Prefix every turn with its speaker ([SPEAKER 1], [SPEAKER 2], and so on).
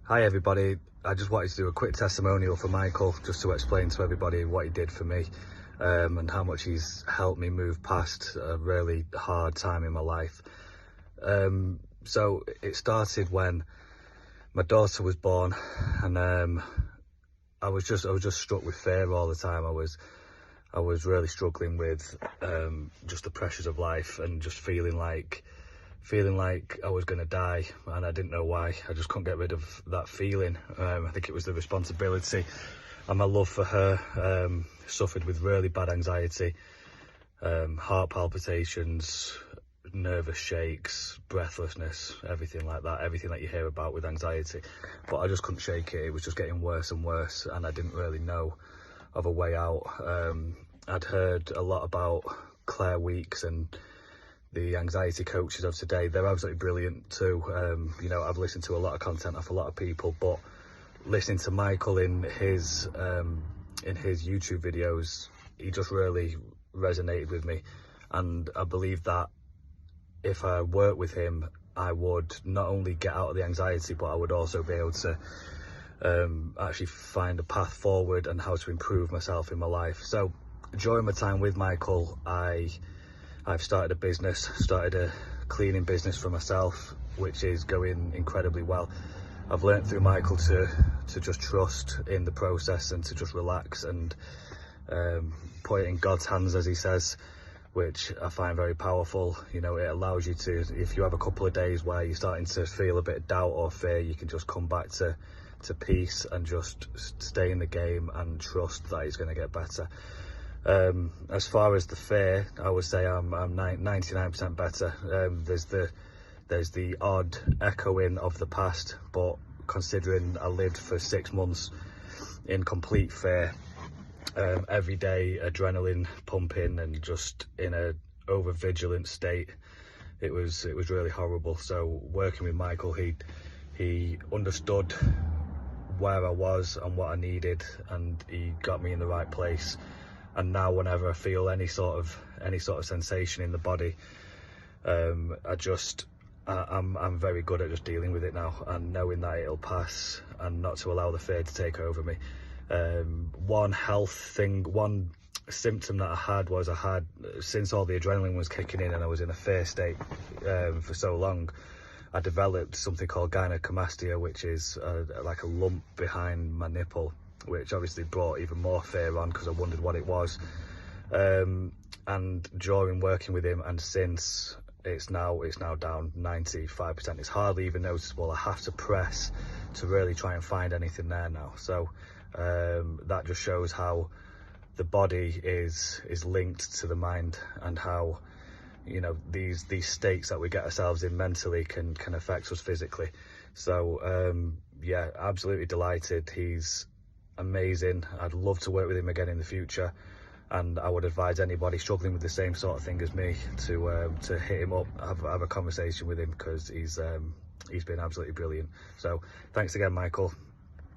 [SPEAKER 1] Hi everybody, I just wanted to do a quick testimonial for Michael, just to explain to everybody what he did for me and how much he's helped me move past a really hard time in my life. So it started when my daughter was born, and I was just struck with fear all the time. I was really struggling with just the pressures of life, and just feeling like I was going to die, and I didn't know why. I just couldn't get rid of that feeling. I think it was the responsibility and my love for her. Suffered with really bad anxiety, heart palpitations, nervous shakes, breathlessness, everything like that, everything that you hear about with anxiety. But I just couldn't shake it. It was just getting worse and worse, and I didn't really know of a way out. I'd heard a lot about Claire Weeks and the anxiety coaches of today. They're absolutely brilliant too. You know, I've listened to a lot of content off a lot of people, but listening to Michael in his YouTube videos, he just really resonated with me. And I believe that if I worked with him, I would not only get out of the anxiety, but I would also be able to actually find a path forward and how to improve myself in my life. So during my time with Michael, I've started a cleaning business for myself, which is going incredibly well. I've learned through Michael to just trust in the process and to just relax and put it in God's hands, as he says, which I find very powerful. You know, it allows you to, if you have a couple of days where you're starting to feel a bit of doubt or fear, you can just come back to peace and just stay in the game and trust that it's going to get better. As far as the fear, I would say I'm 99% better. There's the odd echoing of the past, but considering I lived for 6 months in complete fear, every day adrenaline pumping and just in a over vigilant state, it was really horrible. So working with Michael, he understood where I was and what I needed, and he got me in the right place. And now whenever I feel any sort of sensation in the body, I'm very good at just dealing with it now and knowing that it'll pass, and not to allow the fear to take over me. One symptom that I had was, since all the adrenaline was kicking in and I was in a fear state for so long, I developed something called gynecomastia, which is like a lump behind my nipple, which obviously brought even more fear on because I wondered what it was. And during working with him and since, it's now down 95%. It's hardly even noticeable. I have to press to really try and find anything there now. So that just shows how the body is linked to the mind, and how, you know, these states that we get ourselves in mentally can affect us physically. So yeah, absolutely delighted. He's amazing. I'd love to work with him again in the future, and I would advise anybody struggling with the same sort of thing as me to hit him up, have a conversation with him, because he's been absolutely brilliant. So thanks again, Michael.